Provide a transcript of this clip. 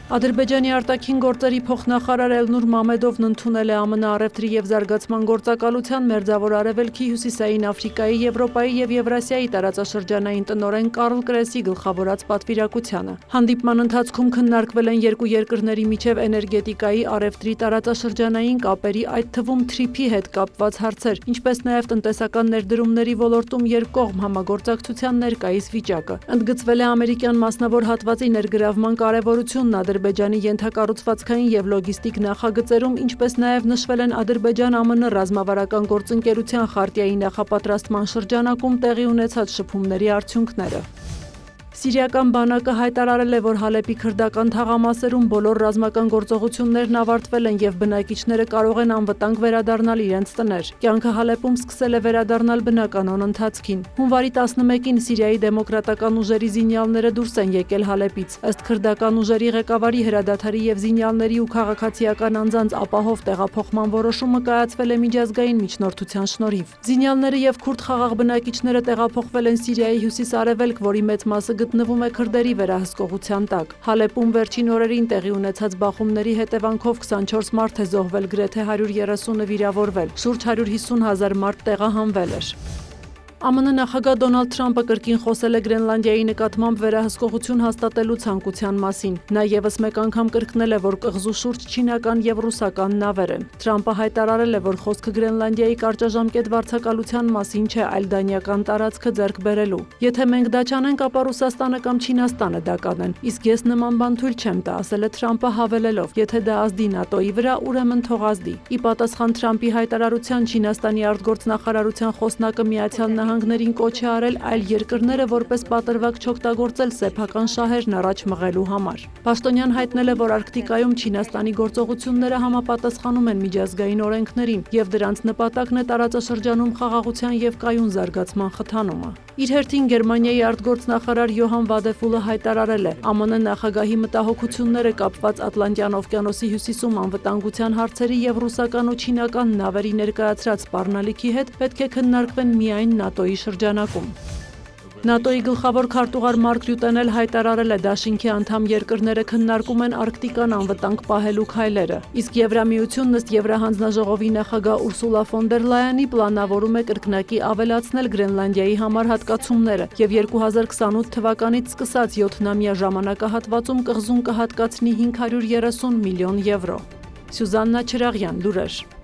Ադրբեջանի արտաքին գործերի փոխնախարար Էլնուր Մամեդովն ընդունել է ԱՄՆ առևտրի և զարգացման գործակալության Մերձավոր Արևելքի, Հյուսիսային Աֆրիկայի, Եվրոպայի և Եվրասիայի տարածաշրջանային տնօրեն Կարլ Կրեսի գլխավորած պատվիրակությանը։ Հանդիպման ընթացքում քննարկվել են երկու երկրների միջև էներգետիկայի, առևտրի, տարածաշրջանային կապերի, այդ թվում TTIP-ի հետ կապված հարցեր, ինչպես նաև տնտեսական ներդրումների ոլորտում երկկողմ համագործակցության ներկայիս վիճակը։ Ընդգծվել է ամերիկյան մասնավոր հատվածի ներգրավման կարևորությունն Ադրբեջանի ենթակառուցվածքային և լոգիստիկ նախագծերում, ինչպես նաև նշվել են Ադրբեջան-ԱՄՆ ռազմավարական գործընկերության խարտիայի նախապատրաստման շրջանակում տեղի ունեցած շփումների արդյունքները։ Սիրիական բանակը հայտարարել է, որ Հալեպի քրդական թաղամասերում բոլոր ռազմական գործողություններն ավարտվել են և բնակիչները կարող են անվտանգ վերադառնալ իրենց տներ։ Կյանքը Հալեպում սկսել է վերադառնալ բնականոն ընթացքին։ Հունվարի 11-ին Սիրիայի դեմոկրատական ուժերի զինյալները դուրս են եկել Հալեպից։ Ըստ քրդական ուժերի ղեկավարի հրադադարի և զինյալների ու քաղաքացիական անձանց ապահով տեղափոխման որոշումը կայացվել է միջազգային միջնորդության շնորհիվ։ Զինյալները և քուրդ խաղաղ բնակիչները տեղափոխվել են Սիրիայի հյուսիս-արևելք, որի մեծ մասը գտնվում է քրդերի վերահսկողության տակ։ Հալեպում վերջին օրերին տեղի ունեցած բախումների հետևանքով 24 մարդ է զոհվել, գրեթե 130-ը վիրավորվել, շուրջ 150 000 մարդ տեղահանվել էր։ ԱՄՆ նախագահ Դոնալդ Թրամփը կրկին խոսել է Գրենլանդիայի նկատմամբ վերահսկողություն հաստատելու ցանկության մասին։ Նա ևս մեկ անգամ կրկնել է, որ կղզու շուրջ չինական և ռուսական նավեր են։ Թրամփը հայտարարել է, որ խոսքը Գրենլանդիայի կարճաժամկետ վարձակալության մասին չէ, այլ դանիական տարածքը ձեռք բերելու։ Եթե մենք դա չանենք, ապա Ռուսաստանը կամ Չինաստանը դա կանեն։ Իսկ ես նման բան թույլ չեմ տա, ասել է Թրամփը հավելելով. եթե դա ազդի ՆԱՏՕ-ի վրա, ուրեմն թող ազդի։ Ի պատասխան Թրամփի հայտարարության Չինաստանի արտգործնախարարության խոսնակը Միացյալ Նահանգներին կոչ է արել այլ երկրները որպես պատրվակ չօգտագործել սեփական շահերն առաջ մղելու համար։ Պաշտոնյան հայտնել է, որ Արկտիկայում Չինաստանի գործողությունները համապատասխանում են միջազգային օրենքներին, և դրանց նպատակն է տարածաշրջանում խաղաղության և կայուն զարգացման խթանումը։ Իր հերթին Գերմանիայի արտգործնախարար Յոհան Վադեֆուլը հայտարարել է. ԱՄՆ նախագահի մտահոգությունները կապված Ատլանտյան օվկիանոսի հյուսիսում անվտանգության հարցերի և ռուսական ու չինական նավերի ներկայացրած սպառնալիքի հետ պետք է քննարկվեն միայն ՆԱՏՕ-ի շրջանակում։ ՆԱՏՕ-ի գլխավոր քարտուղար Մարկ Ռյուտեն էլ հայտարարել է, դաշինքի անդամ երկրները քննարկում են Արկտիկան անվտանգ պահելու քայլերը։ Իսկ Եվրամիությունն ըստ Եվրահանձնաժողովի նախագահ Ուրսուլա ֆոն դեր Լայենի պլանավորում է կրկնակի ավելացնել Գրենլանդիայի համար հատկացումները և 2028 թվականից սկսած 7-ամյա ժամանակահատվածում կղզուն կհատկացնի 530 միլիոն եվրո։ Սյուզաննա Չրաղյան, լուրեր։